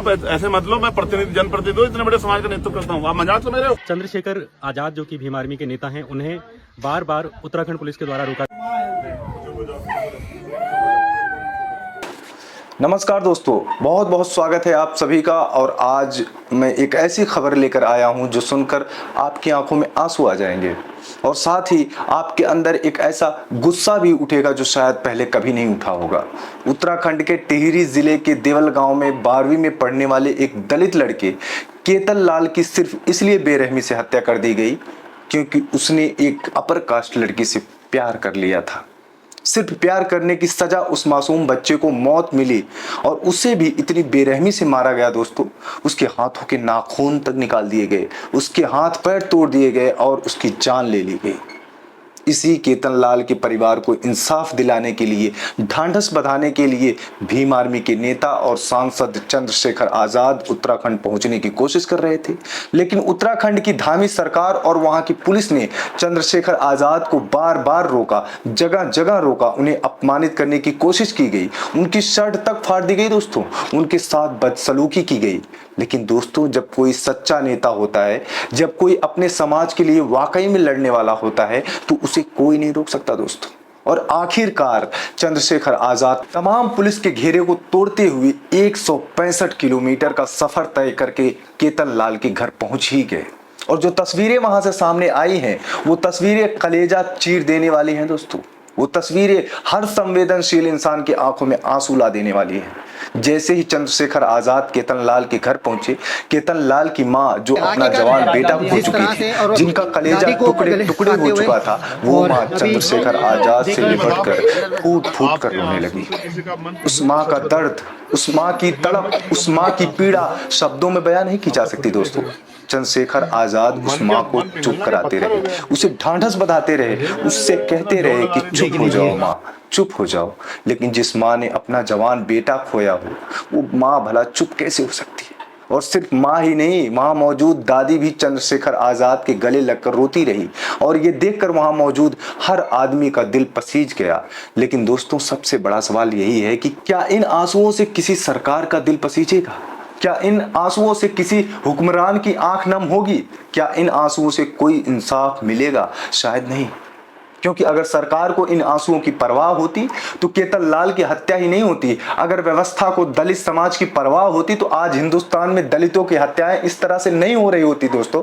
आप ऐसे मत लो, मैं प्रतिनिधि जनप्रतिनिधि हूँ, इतने बड़े समाज का नेतृत्व करता हूँ, आप मजाक तो मेरे हो। चंद्रशेखर आजाद जो कि भीम आर्मी के नेता हैं, उन्हें बार बार उत्तराखंड पुलिस के द्वारा रोका। नमस्कार दोस्तों, बहुत बहुत स्वागत है आप सभी का। और आज मैं एक ऐसी खबर लेकर आया हूं जो सुनकर आपकी आंखों में आंसू आ जाएंगे और साथ ही आपके अंदर एक ऐसा गुस्सा भी उठेगा जो शायद पहले कभी नहीं उठा होगा। उत्तराखंड के टिहरी जिले के देवल गांव में 12वीं में पढ़ने वाले एक दलित लड़के केतन लाल की सिर्फ इसलिए बेरहमी से हत्या कर दी गई क्योंकि उसने एक अपर कास्ट लड़की से प्यार कर लिया था। सिर्फ प्यार करने की सजा उस मासूम बच्चे को मौत मिली और उसे भी इतनी बेरहमी से मारा गया दोस्तों। उसके हाथों के नाखून तक निकाल दिए गए, उसके हाथ पैर तोड़ दिए गए और उसकी जान ले ली गई। इसी केतन लाल के परिवार को इंसाफ दिलाने के लिए, ढांढस बंधाने के लिए भीम आर्मी के नेता और सांसद चंद्रशेखर आजाद उत्तराखंड पहुंचने की कोशिश कर रहे थे, लेकिन उत्तराखंड की धामी सरकार और वहां की पुलिस ने चंद्रशेखर आजाद को बार बार रोका, जगह जगह रोका, उन्हें अपमानित करने की कोशिश की गई, उनकी शर्ट तक फाड़ दी गई दोस्तों, उनके साथ बदसलूकी की गई। लेकिन दोस्तों, जब कोई सच्चा नेता होता है, जब कोई अपने समाज के लिए वाकई में लड़ने वाला होता है, तो उसे कोई नहीं रोक सकता दोस्तों। और आखिरकार चंद्रशेखर आजाद तमाम पुलिस के घेरे को तोड़ते हुए 165 किलोमीटर का सफर तय करके केतन लाल के घर पहुंच ही गए। और जो तस्वीरें वहां से सामने आई हैं, वो तस्वीरें कलेजा चीर देने वाली हैं दोस्तों। वो तस्वीरें हर संवेदनशील इंसान की आंखों में आंसू ला देने वाली हैं। जैसे ही चंद्रशेखर आजाद केतन लाल के घर पहुंचे, केतन लाल की मां जो अपना जवान बेटा खो चुकी थी, जिनका कलेजा टुकड़े टुकड़े हो चुका था, वो मां चंद्रशेखर आजाद से लिपट कर फूट फूट कर रोने लगी। उस मां का दर्द, उस मां की तड़प, उस मां की पीड़ा शब्दों में बयान नहीं की जा सकती दोस्तों। चंद्रशेखर आजाद उस मां को चुप कराते रहे, उसे ढांढस बंधाते रहे, उससे कहते रहे कि चुप हो जाओ मां, चुप हो जाओ। लेकिन जिस मां ने अपना जवान बेटा खोया हो, वो मां भला चुप कैसे हो सकती है? और सिर्फ मां ही नहीं, वहां मौजूद दादी भी चंद्रशेखर आजाद के गले लगकर रोती रही और ये देखकर वहां मौजूद हर आदमी का दिल पसीज गया। लेकिन दोस्तों, सबसे बड़ा सवाल यही है कि क्या इन आंसुओं से किसी सरकार का दिल पसीजेगा? क्या इन आंसुओं से किसी हुक्मरान की आंख नम होगी? क्या इन आंसुओं से कोई इंसाफ मिलेगा? शायद नहीं। क्योंकि अगर सरकार को इन आंसुओं की परवाह होती तो केतन लाल की हत्या ही नहीं होती। अगर व्यवस्था को दलित समाज की परवाह होती तो आज हिंदुस्तान में दलितों की हत्याएं इस तरह से नहीं हो रही होती दोस्तों।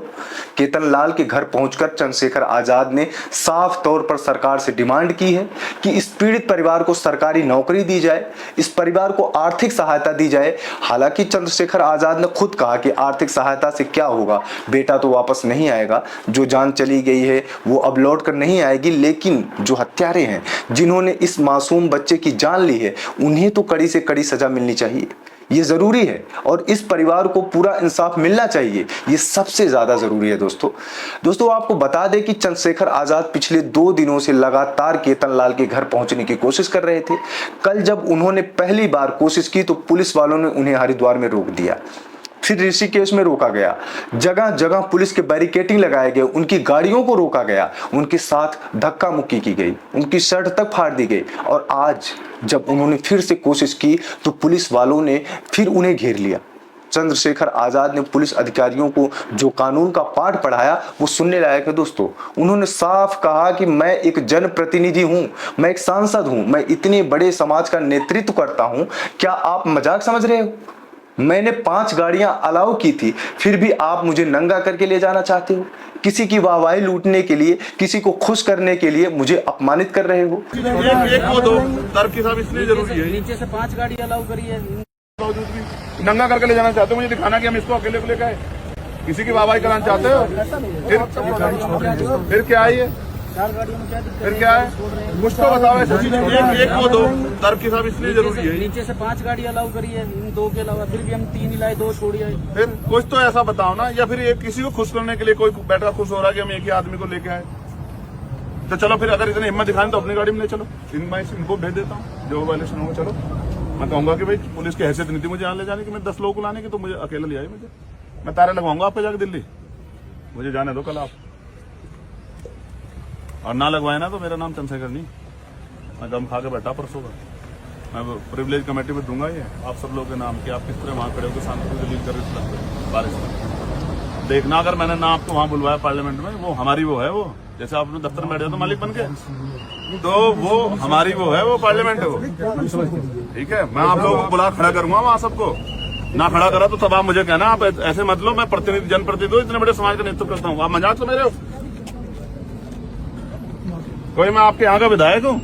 केतन लाल के घर पहुंचकर चंद्रशेखर आजाद ने साफ तौर पर सरकार से डिमांड की है कि इस पीड़ित परिवार को सरकारी नौकरी दी जाए, इस परिवार को आर्थिक सहायता दी जाए। हालांकि चंद्रशेखर आजाद ने खुद कहा कि आर्थिक सहायता से क्या होगा, बेटा तो वापस नहीं आएगा, जो जान चली गई है वो अब लौट कर नहीं आएगी। लेकिन जो हत्यारे हैं, जिन्होंने इस मासूम बच्चे की जान ली है, उन्हें तो कड़ी से कड़ी सजा मिलनी चाहिए, ये जरूरी है। और इस परिवार को पूरा इंसाफ मिलना चाहिए, ये सबसे ज्यादा जरूरी है दोस्तों। आपको बता दें कि चंद्रशेखर आजाद पिछले 2 दिनों से लगातार केतन लाल के घर पहुंचने की कोशिश कर रहे थे। कल जब उन्होंने पहली बार कोशिश की तो पुलिस वालों ने उन्हें हरिद्वार में रोक दिया, फिर ऋषिकेश में रोका गया, जगह जगह पुलिस के बैरिकेडिंग लगाए गए, उनकी गाड़ियों को रोका गया, उनके साथ धक्का मुक्की की गई, उनकी शर्ट तक फाड़ दी गई। और आज जब उन्होंने फिर से कोशिश की तो पुलिस वालों ने फिर उन्हें घेर लिया। चंद्रशेखर आजाद ने पुलिस अधिकारियों को जो कानून का पाठ पढ़ाया वो सुनने लायक है दोस्तों। उन्होंने साफ कहा कि मैं एक जनप्रतिनिधि हूं, मैं एक सांसद हूं, मैं इतने बड़े समाज का नेतृत्व करता हूं, क्या आप मजाक समझ रहे हो? मैंने 5 गाड़ियां अलाउ की थी, फिर भी आप मुझे नंगा करके ले जाना चाहते हो? किसी की वाहवाही लूटने के लिए, किसी को खुश करने के लिए मुझे अपमानित कर रहे हो? एक को दो तर्क साहब इसलिए जरूरी है। नीचे से 5 गाड़ी अलाउ करी है, नंगा करके ले जाना चाहते हो, मुझे दिखाना कि हम इसको अकेले को लेकर आए। किसी की वाहवाही कराना चाहते हो? फिर क्या है ये? 4 गाड़ियों में क्या दिक्कत? फिर क्या है? कुछ तो बताओ। एक को दो तर्क साहब इसलिए जरूरी है। नीचे से 5 गाड़ी अलाउ करी है, 2 के अलावा, फिर भी हम 3 ही लाए, 2 छोड़ी आए। फिर कुछ तो ऐसा बताओ ना, या फिर एक किसी को खुश करने के लिए कोई बैठा खुश हो रहा है कि हम एक ही आदमी को लेके आए। तो चलो फिर, अगर इतनी हिम्मत दिखाएं तो अपनी गाड़ी में ले चलो, इनको भेज देता हूँ जो वायलेशन होगा। चलो, मैं कहूंगा कि भाई पुलिस की हैसियत नहीं थी मुझे यहाँ ले जाने की, मैं 10 लोगों को लाने की, तो मुझे अकेला ले आए। मैं तारे लगवाऊंगा आपको जाकर दिल्ली, मुझे जाने दो कल आप। और ना लगवाए ना तो मेरा नाम चंद्रशेखर नहीं, मैं दम खा के बैठा परसों का। मैं प्रिविलेज कमेटी में दूंगा ये आप सब लोगों के नाम कि आप किस तरह वहाँ खड़े होकर शांति से डील कर रहे थे बारिश में। देखना अगर मैंने ना आपको वहाँ बुलवाया पार्लियामेंट में, वो हमारी वो है, वो जैसे आपने दफ्तर में बैठे तो मालिक बन के, तो वो हमारी वो है, वो पार्लियामेंट है वो। ठीक है, मैं आप लोगों को बुला खड़ा करूंगा वहाँ सबको, ना खड़ा करा तो तब आप मुझे कहना आप ऐसे मत लो, मैं प्रतिनिधि जनप्रतिनिधि इतने बड़े समाज का नेतृत्व करता हूँ, आप मजाक तो मेरे हो कोई? मैं आपके यहाँ का विधायक हूँ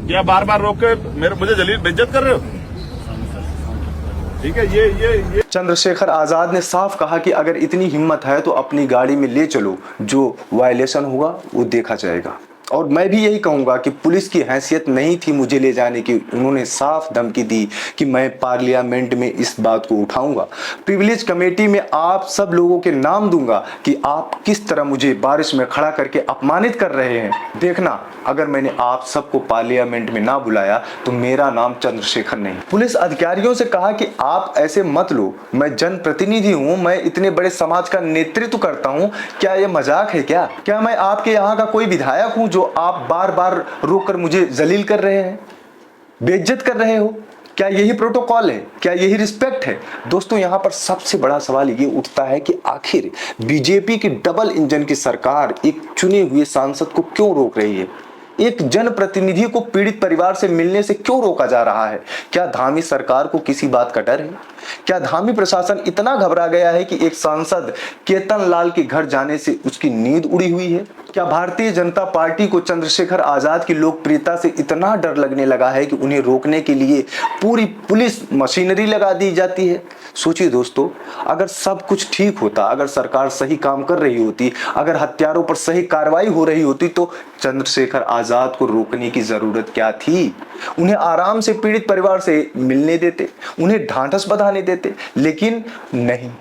क्या? बार बार रोक के मुझे जलील बेइज्जत कर रहे हो? ठीक है, ये चंद्रशेखर आजाद ने साफ कहा कि अगर इतनी हिम्मत है तो अपनी गाड़ी में ले चलो, जो वायलेशन होगा वो देखा जाएगा। और मैं भी यही कहूंगा कि पुलिस की हैसियत नहीं थी मुझे ले जाने की। उन्होंने साफ धमकी दी कि मैं पार्लियामेंट में इस बात को उठाऊंगा, प्रिविलेज कमेटी में आप सब लोगों के नाम दूंगा कि आप किस तरह मुझे बारिश में खड़ा करके अपमानित कर रहे हैं। देखना, अगर मैंने आप सबको पार्लियामेंट में ना बुलाया तो मेरा नाम चंद्रशेखर नहीं। पुलिस अधिकारियों से कहा कि आप ऐसे मत लो, मैं जनप्रतिनिधि हूं, मैं इतने बड़े समाज का नेतृत्व करता हूं, क्या ये मजाक है क्या मैं आपके यहाँ का कोई विधायक हूं जो आप बार बार रोककर मुझे जलील कर रहे हैं, बेइज्जत कर रहे हो? क्या यही प्रोटोकॉल है? क्या यही रिस्पेक्ट है? दोस्तों, यहां पर सबसे बड़ा सवाल ये उठता है कि आखिर बीजेपी की डबल इंजन की सरकार एक चुने हुए सांसद को क्यों रोक रही है? एक जनप्रतिनिधि को पीड़ित परिवार से मिलने से क्यों रोका जा रहा है? क्या धामी सरकार को किसी बात का डर है? क्या धामी प्रशासन इतना घबरा गया है कि एक सांसद केतन लाल के घर जाने से उसकी नींद उड़ी हुई है? क्या भारतीय जनता पार्टी को चंद्रशेखर आजाद की लोकप्रियता से इतना डर लगने लगा है कि उन्हें रोकने के लिए पूरी पुलिस मशीनरी लगा दी जाती है? सोचिए दोस्तों, अगर सब कुछ ठीक होता, अगर सरकार सही काम कर रही होती, अगर हत्यारों पर सही कार्रवाई हो रही होती, तो चंद्रशेखर आजाद को रोकने की जरूरत क्या थी? उन्हें आराम से पीड़ित परिवार से मिलने देते, उन्हें ढांढस बंधाने देते, लेकिन नहीं।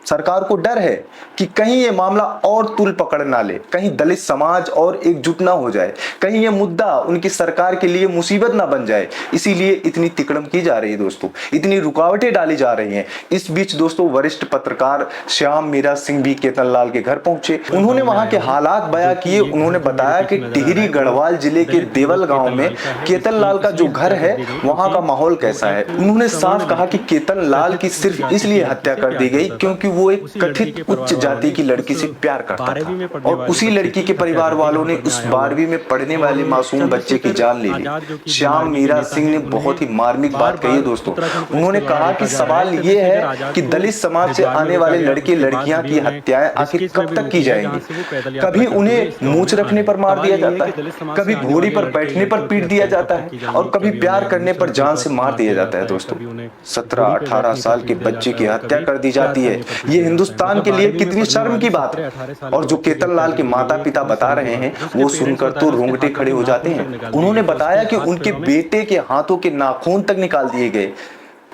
सरकार को डर है कि कहीं ये मामला और तूल पकड़ ना ले, कहीं दलित समाज और एकजुट ना हो जाए, कहीं ये मुद्दा उनकी सरकार के लिए मुसीबत ना बन जाए, इसीलिए इतनी तिकड़म की जा रही है दोस्तों, इतनी रुकावटें डाली जा रही हैं। इस बीच दोस्तों, वरिष्ठ पत्रकार श्याम मीरा सिंह भी केतन लाल के घर पहुंचे। उन्होंने वहां के हालात बयां किए। उन्होंने बताया कि टिहरी गढ़वाल जिले के देवल गांव में केतन लाल का जो घर है, वहां का माहौल कैसा है। उन्होंने साफ कहा कि केतन लाल की सिर्फ इसलिए हत्या कर दी गई क्योंकि वो एक कथित उच्च जाति की लड़की से प्यार करता था और उसी लड़की के परिवार वालों ने उस 12वीं में पढ़ने वाले मासूम बच्चे की जान ले ली। श्याम मीरा सिंह ने बहुत ही मार्मिक बात कही है दोस्तों। उन्होंने कहा कि सवाल ये है कि दलित समाज से आने वाले लड़के लड़कियां की हत्याएं आखिर कब तक की जाएंगी? कभी उन्हें मूंछ रखने पर मार दिया जाता है, कभी घोड़ी पर बैठने पर पीट दिया जाता है और कभी प्यार करने पर जान से मार दिया जाता है। दोस्तों, 17-18 साल के बच्चे की हत्या कर दी जाती है। ये हिंदुस्तान के लिए कितनी शर्म की बात है। और जो केतन लाल के माता पिता बता रहे हैं, वो सुनकर तो रोंगटे खड़े हो जाते हैं। उन्होंने बताया कि उनके बेटे के हाथों के नाखून तक निकाल दिए गए,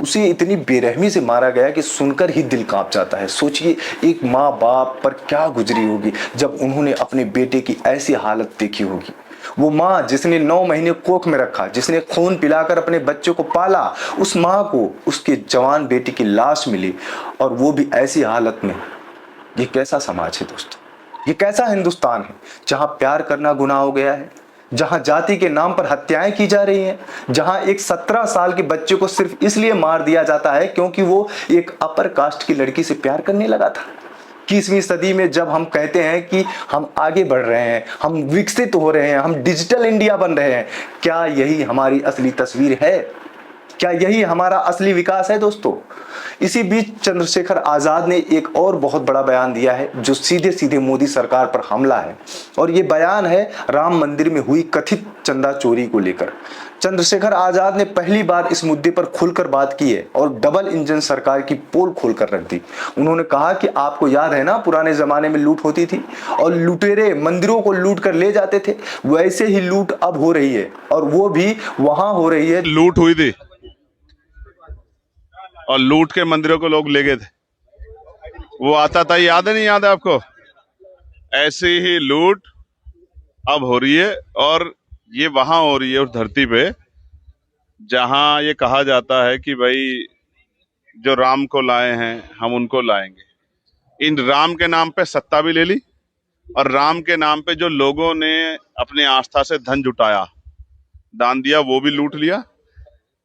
उसे इतनी बेरहमी से मारा गया कि सुनकर ही दिल कांप जाता है। सोचिए, एक माँ बाप पर क्या गुजरी होगी जब उन्होंने अपने बेटे की ऐसी हालत देखी होगी। वो माँ जिसने 9 महीने कोख में रखा, जिसने खून पिलाकर अपने बच्चों को पाला, उस माँ को उसके जवान बेटी की लाश मिली और वो भी ऐसी हालत में। ये कैसा समाज है दोस्तों? ये कैसा हिंदुस्तान है जहां प्यार करना गुनाह हो गया है, जहां जाति के नाम पर हत्याएं की जा रही हैं, जहां एक 17 साल के बच्चे को सिर्फ इसलिए मार दिया जाता है क्योंकि वो एक अपर कास्ट की लड़की से प्यार करने लगा था। 21वीं सदी में जब हम कहते हैं कि हम आगे बढ़ रहे हैं, हम विकसित हो रहे हैं, हम डिजिटल इंडिया बन रहे हैं, क्या यही हमारी असली तस्वीर है? क्या यही हमारा असली विकास है दोस्तों? इसी बीच चंद्रशेखर आजाद ने एक और बहुत बड़ा बयान दिया है जो सीधे सीधे मोदी सरकार पर हमला है, और ये बयान है राम मंदिर में हुई कथित चंदा चोरी को लेकर। चंद्रशेखर आजाद ने पहली बार इस मुद्दे पर खुलकर बात की है और डबल इंजन सरकार की पोल खोलकर रख दी। उन्होंने कहा कि आपको याद है ना, पुराने जमाने में लूट होती थी और लुटेरे मंदिरों को लूट कर ले जाते थे, वैसे ही लूट अब हो रही है और वो भी वहां हो रही है। लूट हुई थी और लूट के मंदिरों को लोग ले गए थे, वो आता था, याद है नहीं याद है आपको? ऐसी ही लूट अब हो रही है और ये वहां हो रही है उस धरती पे जहां ये कहा जाता है कि भाई जो राम को लाए हैं हम उनको लाएंगे। इन राम के नाम पे सत्ता भी ले ली और राम के नाम पे जो लोगों ने अपने आस्था से धन जुटाया दान दिया वो भी लूट लिया।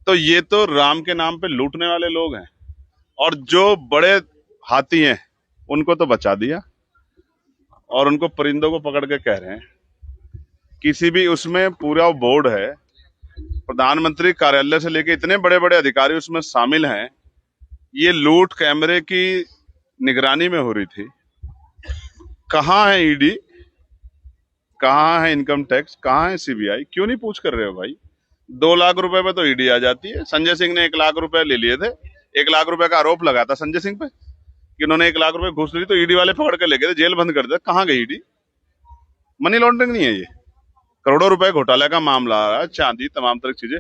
तो ये तो राम के नाम पे लूटने वाले लोग हैं। और जो बड़े हाथी हैं उनको तो बचा दिया और उनको परिंदों को पकड़ के कह रहे हैं। किसी भी उसमें पूरा बोर्ड है, प्रधानमंत्री कार्यालय से लेके इतने बड़े बड़े अधिकारी उसमें शामिल हैं। ये लूट कैमरे की निगरानी में हो रही थी। कहाँ है ईडी, कहाँ है इनकम टैक्स, कहाँ है सीबीआई? क्यों नहीं पूछ कर रहे हो भाई? 2 लाख रुपए पे तो ईडी आ जाती है। संजय सिंह ने 1 लाख रुपए ले लिए थे। 1 लाख रुपए का आरोप लगा था संजय सिंह पे कि उन्होंने 1 लाख रुपए घूस ली, तो ईडी वाले पकड़ के ले गए थे, जेल बंद कर दिया। कहाँ गई ईडी? मनी लॉन्ड्रिंग नहीं है ये, करोड़ों रुपए घोटाले का मामला आ रहा है, चांदी तमाम तरह की चीजें।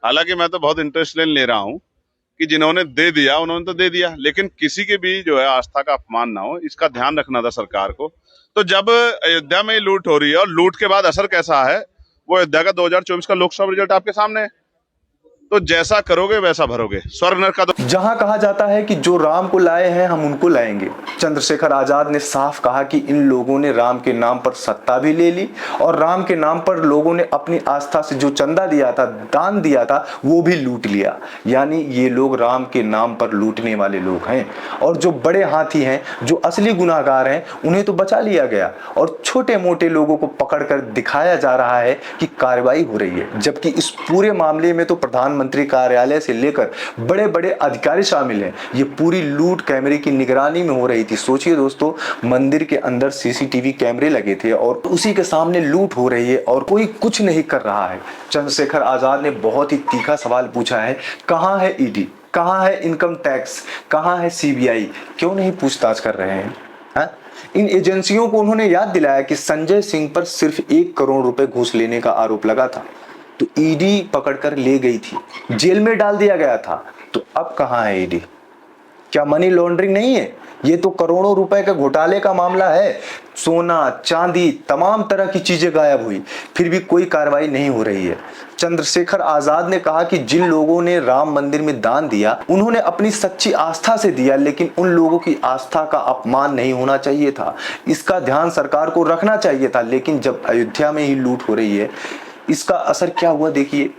हालांकि मैं तो बहुत इंटरेस्ट ले रहा हूं कि जिन्होंने दे दिया उन्होंने तो दे दिया, लेकिन किसी के भी जो है आस्था का अपमान ना हो, इसका ध्यान रखना था सरकार को। तो जब अयोध्या में लूट हो रही है और लूट के बाद असर कैसा है, वो अयोध्या का 2024 का लोकसभा रिजल्ट आपके सामने है। तो जैसा करोगे वैसा भरोगे। स्वर्ग नरक का तो जहां कहा जाता है कि जो राम को लाए हैं हम उनको लाएंगे, चंद्रशेखर आजाद ने साफ कहा कि इन लोगों ने राम के नाम पर सत्ता भी ले ली और राम के नाम पर लोगों ने अपनी आस्था से जो चंदा दिया था, दान दिया था, वो भी लूट लिया। यानी ये लोग राम के नाम पर लूटने वाले लोग हैं। और जो बड़े हाथी हैं, जो असली गुनाहगार हैं, उन्हें तो बचा लिया गया और छोटे मोटे लोगों को पकड़कर दिखाया जा रहा है कि कार्रवाई हो रही है। जबकि इस पूरे मामले में तो प्रधानमंत्री कार्यालय से लेकर बड़े बड़े अधिकारी शामिल हैं। ये पूरी लूट कैमरे की निगरानी में हो रही थी। सोचिए दोस्तों, मंदिर के अंदर सीसीटीवी कैमरे लगे थे और उसी के सामने लूट हो रही है और कोई कुछ नहीं कर रहा है। चंद्रशेखर आजाद ने बहुत ही तीखा सवाल पूछा है, कहां है ईडी, कहां है इनकम टैक्स, कहां है सीबीआई? क्यों नहीं पूछताछ कर रहे हैं? इन एजेंसियों को उन्होंने याद दिलाया कि संजय सिंह पर सिर्फ 1 करोड़ रुपए घूस लेने का आरोप लगा था, तो ईडी पकड़कर ले गई थी, जेल में डाल दिया गया था। तो अब कहां है ईडी? क्या मनी लॉन्ड्रिंग नहीं है? ये तो करोड़ों रुपए के घोटाले का मामला है। सोना, चांदी, तमाम तरह की चीजें गायब हुई, फिर भी कोई कार्रवाई नहीं हो रही है। चंद्रशेखर आजाद ने कहा कि जिन लोगों ने राम मंदिर में दान दिया, उन्होंने अपनी सच्ची आस्था से दिया, लेकिन उन लोगों की आस्था का अपमान नहीं होना चाहिए था। इसका ध्यान सरकार को रखना चाहिए था। लेकिन जब अयोध्या में ही लूट हो रही है, इसका असर क्या हुआ देखिए।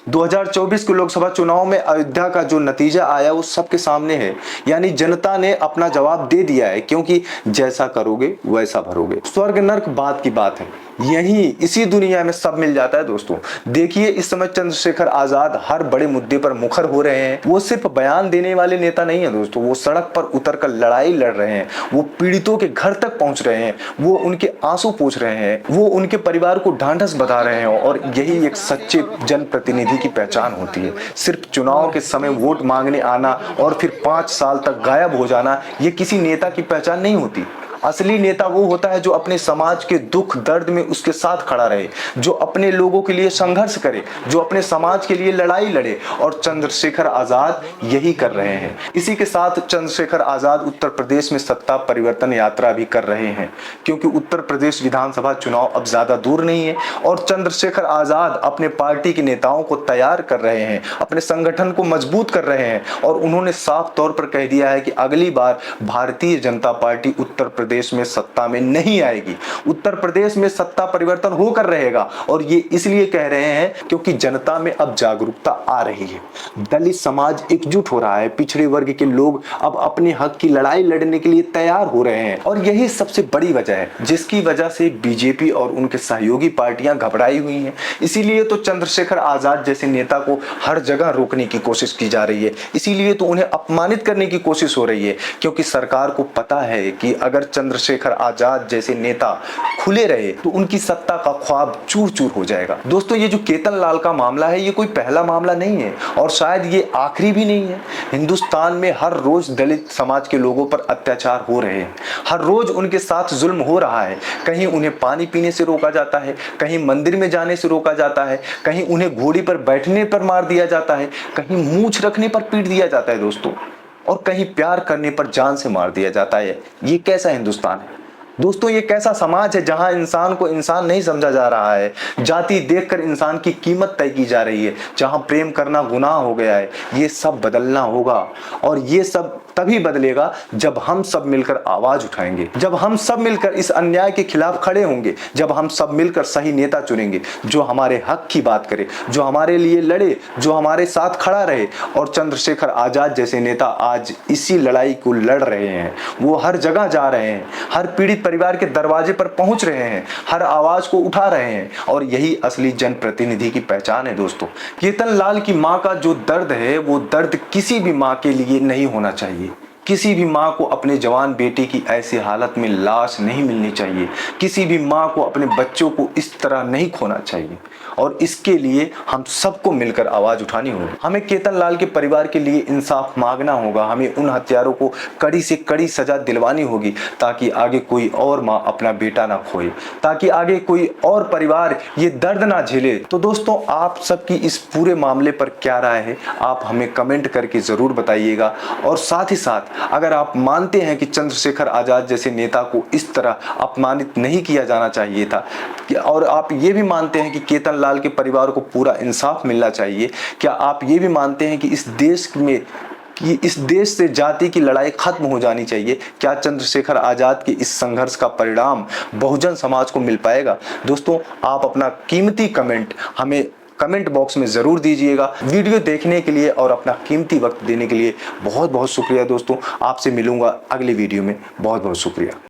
2024 के लोकसभा चुनाव में अयोध्या का जो नतीजा आया वो सबके सामने है। यानी जनता ने अपना जवाब दे दिया है, क्योंकि जैसा करोगे वैसा भरोगे। स्वर्ग नरक बात की बात है, यही इसी दुनिया में सब मिल जाता है दोस्तों। देखिए, इस समय चंद्रशेखर आजाद हर बड़े मुद्दे पर मुखर हो रहे हैं। वो सिर्फ बयान देने वाले नेता नहीं है दोस्तों, वो सड़क पर उतरकर लड़ाई लड़ रहे हैं, वो पीड़ितों के घर तक पहुंच रहे हैं, वो उनके आंसू पोंछ रहे हैं, वो उनके परिवार को ढांढस बता रहे हैं। और यही एक सच्चे जनप्रतिनिधि की पहचान होती है। सिर्फ चुनाव के समय वोट मांगने आना और फिर 5 साल तक गायब हो जाना, ये किसी नेता की पहचान नहीं होती। असली नेता वो होता है जो अपने समाज के दुख दर्द में उसके साथ खड़ा रहे, जो अपने लोगों के लिए संघर्ष करे, जो अपने समाज के लिए लड़ाई लड़े। और चंद्रशेखर आजाद यही कर रहे हैं। इसी के साथ चंद्रशेखर आजाद उत्तर प्रदेश में सत्ता परिवर्तन यात्रा भी कर रहे हैं, क्योंकि उत्तर प्रदेश विधानसभा चुनाव अब ज्यादा दूर नहीं है और चंद्रशेखर आजाद अपने पार्टी के नेताओं को तैयार कर रहे हैं, अपने संगठन को मजबूत कर रहे हैं। और उन्होंने साफ तौर पर कह दिया है कि अगली बार भारतीय जनता पार्टी उत्तर प्रदेश में सत्ता में नहीं आएगी। उत्तर प्रदेश में सत्ता परिवर्तन होकर रहेगा। और ये इसलिए कह रहे हैं क्योंकि जनता में अब जागरूकता आ रही है। दलित समाज एकजुट हो रहा है, पिछड़े वर्ग के लोग अब अपने हक की लड़ाई लड़ने के लिए तैयार हो रहे हैं। और यही सबसे बड़ी वजह है जिसकी वजह से बीजेपी और उनके सहयोगी पार्टियां घबराई हुई हैं। इसीलिए तो चंद्रशेखर आजाद जैसे नेता को हर जगह रोकने की कोशिश की जा रही है। इसीलिए तो उन्हें अपमानित करने की कोशिश हो रही है, क्योंकि सरकार को पता है कि अगर चंद्रशेखर आजाद जैसे नेता खुले रहे तो उनकी सत्ता का ख्वाब चूर चूर हो जाएगा। दोस्तों, ये जो केतन लाल का मामला है, ये कोई पहला मामला नहीं है और शायद ये आखिरी भी नहीं है। हिंदुस्तान में हर रोज दलित समाज के लोगों पर अत्याचार हो रहे हैं, हर रोज उनके साथ जुल्म हो रहा है। कहीं उन्हें पानी पीने से रोका जाता है, कहीं मंदिर में जाने से रोका जाता है, कहीं उन्हें घोड़ी पर बैठने पर मार दिया जाता है, कहीं मूंछ रखने पर पीट दिया जाता है दोस्तों, और कहीं प्यार करने पर जान से मार दिया जाता है। ये कैसा हिंदुस्तान है? दोस्तों ये कैसा समाज है जहां इंसान को इंसान नहीं समझा जा रहा है, जाति देखकर इंसान की कीमत तय की जा रही है, जहां प्रेम करना गुनाह हो गया है। ये सब बदलना होगा और ये सब तभी बदलेगा जब हम सब मिलकर आवाज उठाएंगे, जब हम सब मिलकर इस अन्याय के खिलाफ खड़े होंगे, जब हम सब मिलकर सही नेता चुनेंगे जो हमारे हक की बात करे, जो हमारे लिए लड़े, जो हमारे साथ खड़ा रहे। और चंद्रशेखर आजाद जैसे नेता आज इसी लड़ाई को लड़ रहे हैं। वो हर जगह जा रहे हैं, हर पीड़ित परिवार के दरवाजे पर पहुंच रहे हैं, हर आवाज को उठा रहे हैं और यही असली जनप्रतिनिधि की पहचान है। दोस्तों केतन लाल की मां का जो दर्द है वो दर्द किसी भी मां के लिए नहीं होना चाहिए। किसी भी माँ को अपने जवान बेटे की ऐसी हालत में लाश नहीं मिलनी चाहिए। किसी भी माँ को अपने बच्चों को इस तरह नहीं खोना चाहिए और इसके लिए हम सबको मिलकर आवाज उठानी होगी। हमें केतन लाल के परिवार के लिए इंसाफ मांगना होगा। हमें उन हत्यारों को कड़ी से कड़ी सजा दिलवानी होगी ताकि आगे कोई और माँ अपना बेटा ना खोए, ताकि आगे कोई और परिवार ये दर्द ना झेले। तो दोस्तों आप सबकी इस पूरे मामले पर क्या राय है आप हमें कमेंट करके जरूर बताइएगा। और साथ ही साथ अगर आप मानते हैं कि चंद्रशेखर आजाद जैसे नेता को इस तरह अपमानित नहीं किया जाना चाहिए था और आप ये भी मानते हैं कि केतन लाल के परिवार को पूरा इंसाफ मिलना चाहिए, क्या आप ये भी मानते हैं कि इस देश से जाति की लड़ाई खत्म हो जानी चाहिए, क्या चंद्रशेखर आजाद के इस संघर्ष का परिणाम बहुजन समाज को मिल पाएगा? दोस्तों आप अपना कीमती कमेंट हमें कमेंट बॉक्स में जरूर दीजिएगा। वीडियो देखने के लिए और अपना कीमती वक्त देने के लिए बहुत बहुत शुक्रिया दोस्तों। आपसे मिलूंगा अगली वीडियो में। बहुत बहुत शुक्रिया।